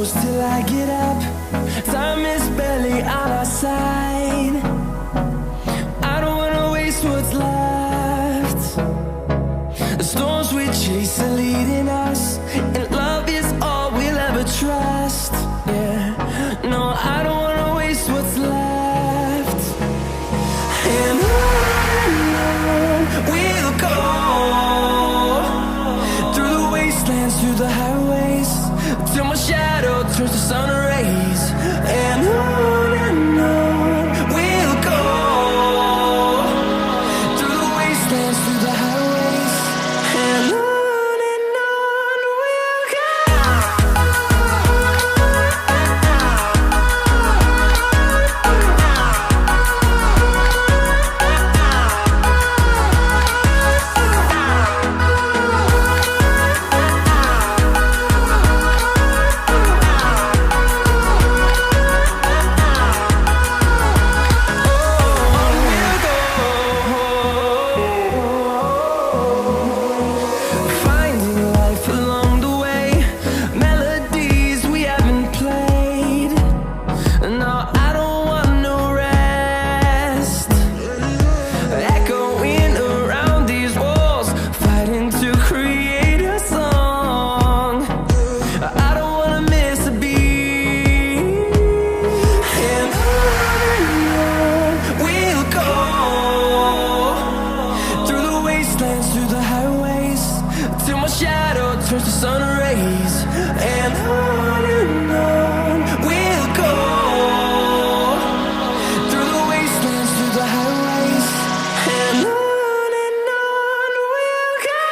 close till I get up. Time is barely on our side. I don't wanna waste what's left. The storms we chase are leading us, and love is all we'll ever trust. Yeah, no, I don't wanna waste what's left. And on we'll go, through the wastelands, through the highways, till my shadow turns to sun rays. And on we'll go, through the wastelands, through the highways, and on we'll go. Finding life along the way, melodies we haven't played. No, I don't want no rest. Echoing around these walls, fighting to create a song. I don't wanna miss a beat. And on we'll go, through the wastelands, through the highways, till my shadow turns to sun rays. And on we'll go, through the wastelands, through the highways, and on we'll go.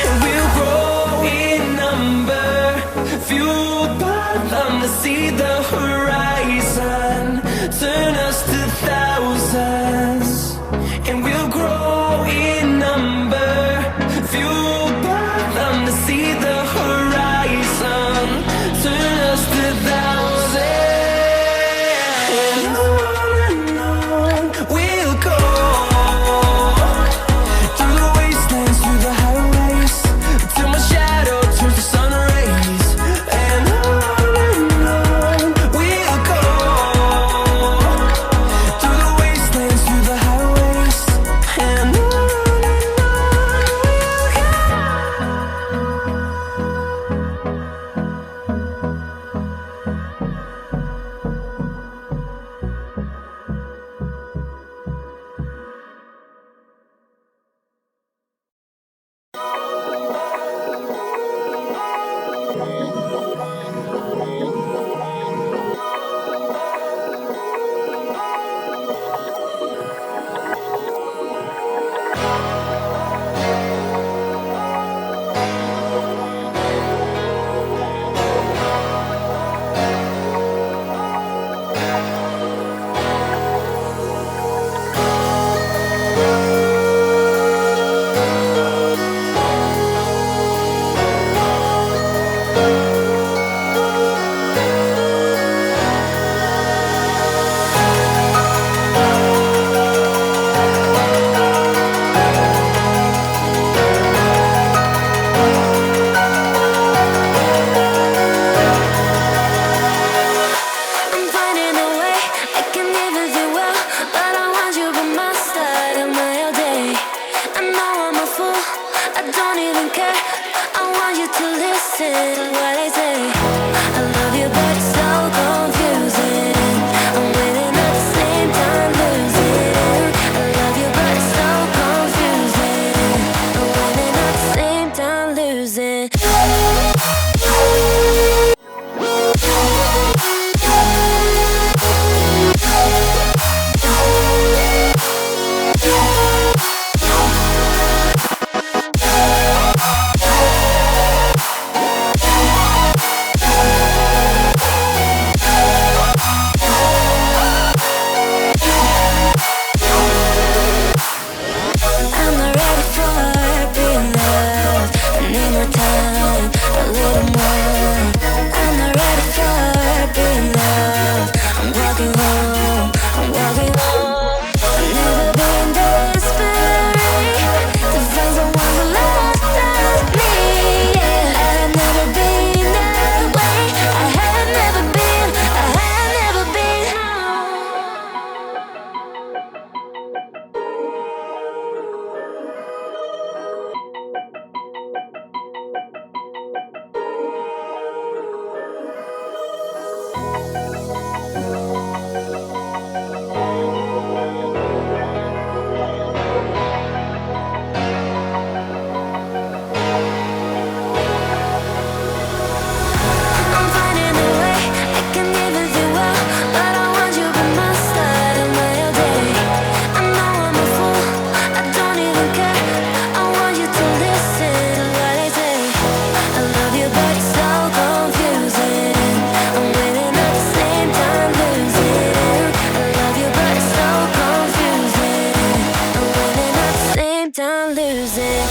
And we'll grow in number, fueled by them to see the horizon, turn us to thousands. And we'll grow in number, fueled by them to see the horizon, turn us to thousands. And on we'll go, through the wastelands, through the highways, till my shadow turns to sun rays. And on we'll go, through the wastelands, through the highways, and on we'll go. I'm finding a way, I can never do well, but I want you by my side of my all day. I know I'm a fool, I don't even care. I want you to listen to what I say. I love you, but it's so confusing. I'm winning at the same time losing. I love you, but it's so confusing. I'm winning at the same time losing. done losing.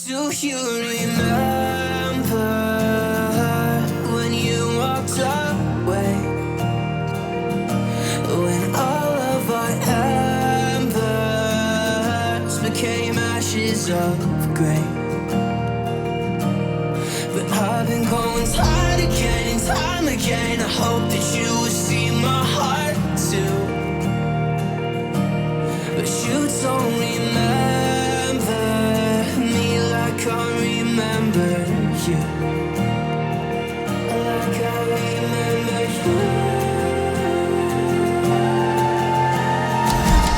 Do you remember when you walked away? When all of our embers became ashes of grey. But I've been going time again and time again. I hope that you will see my heart too. But you don't remember me like I remember you. Like I remember you.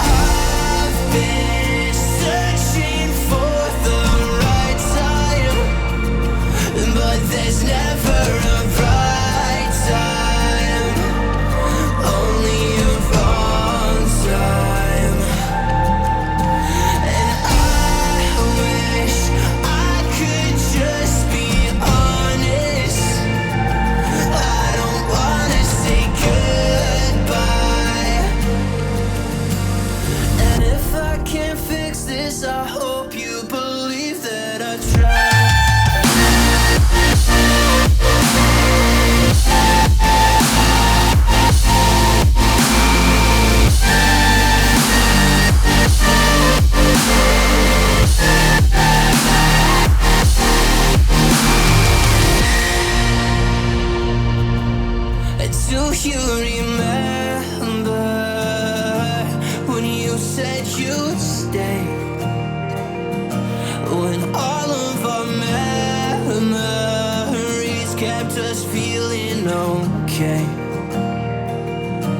I've been searching for the right time, but there's never a right time, only a wrong time. And I wish I could just be honest. I don't wanna say goodbye. And if I can't fix this, I hope you believe that I tried. Do you remember when you said you'd stay? When all of our memories kept us feeling okay.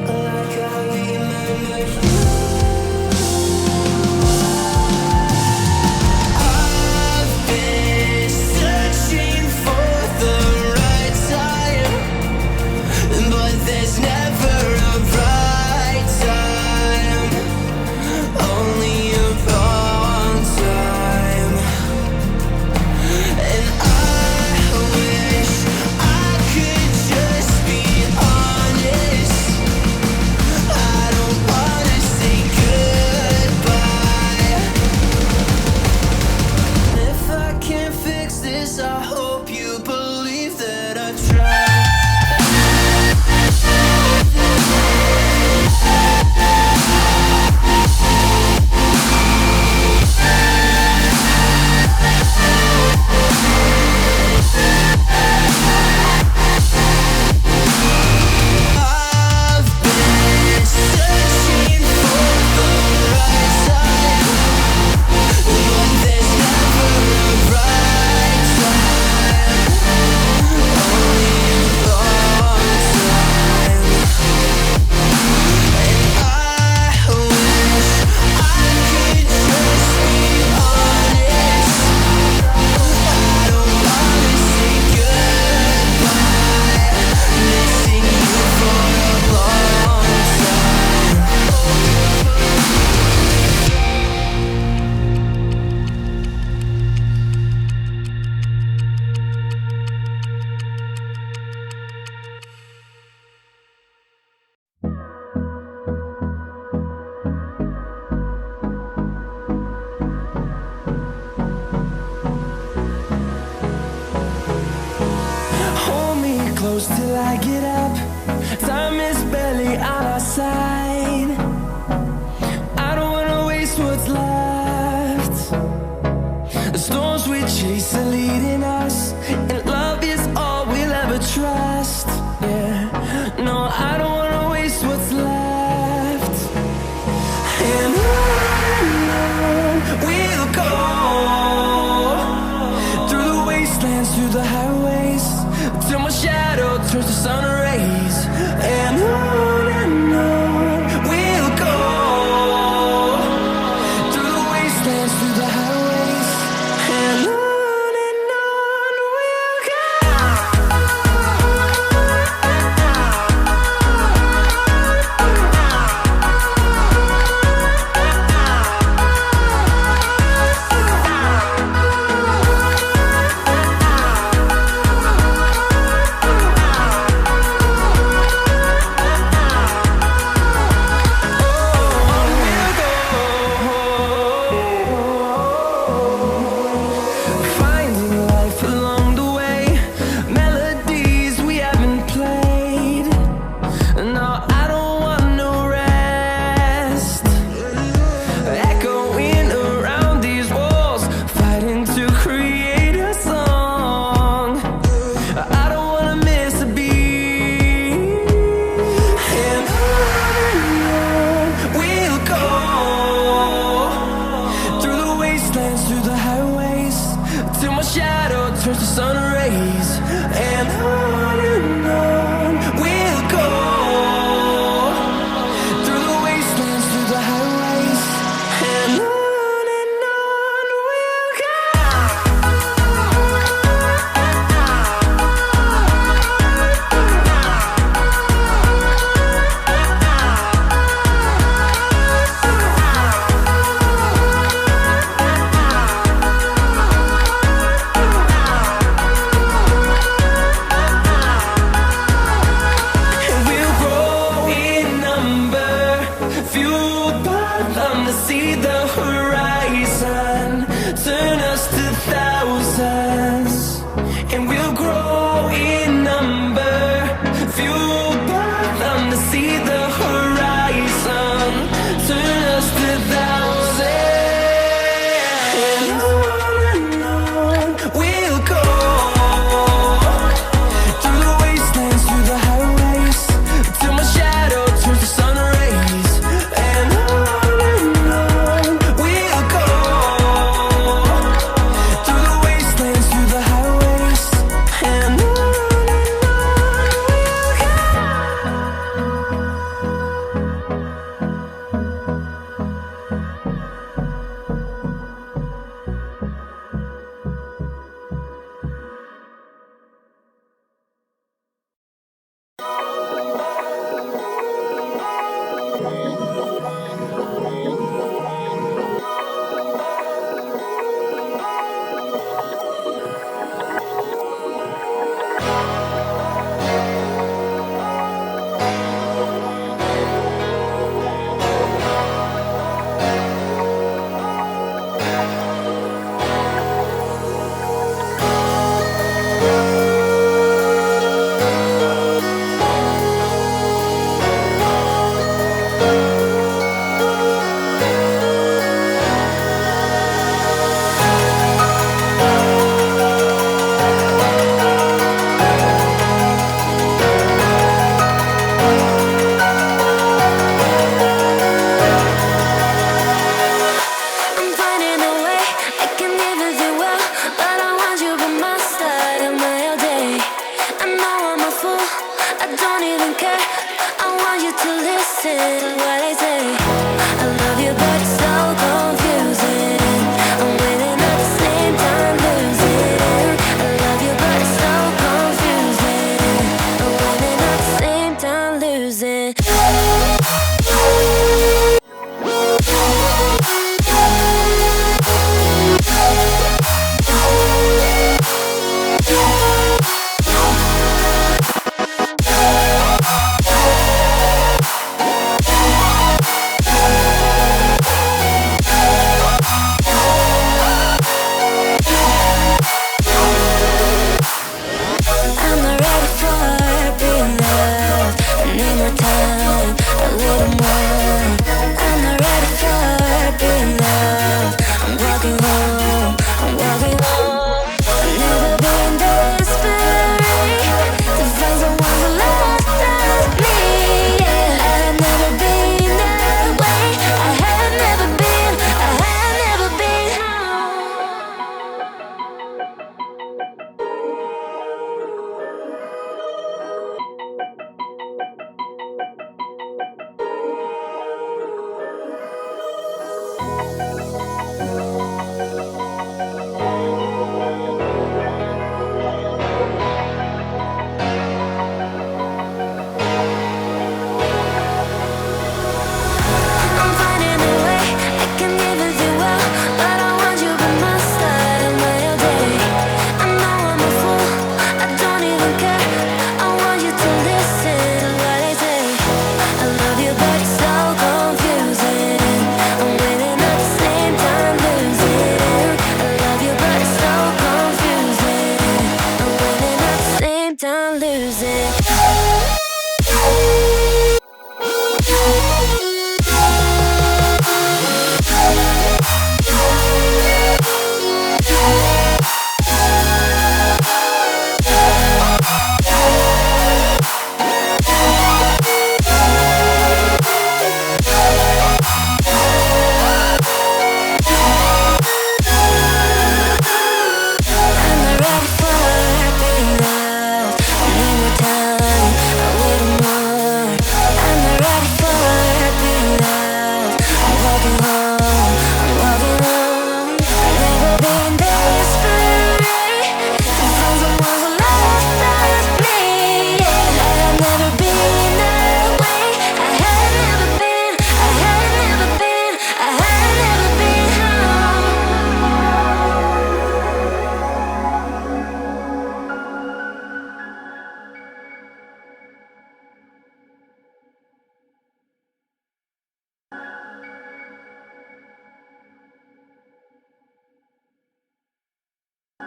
Like I remember you. I've been searching for the right time, but there's never a right time, only a wrong time. And I wish I could just be honest. I don't wanna say goodbye. If I can't fix this, I hope you believe that I tried. I've been searching for the right time, but there's never a right time, only a wrong time. And I wish I could just be honest. I don't wanna say goodbye. Missing you for a long time. Hold me close till I get up. Time is barely on our side. to see the horizon. Turn us to thousands, and we'll grow in number. Fueled by them to see the horizon. Turn us to thousands, and on we'll go. Through the wastelands, through the highways, till my shadow turns to sun rays. And on we'll go. Through the wastelands, through the highways, and on we'll go.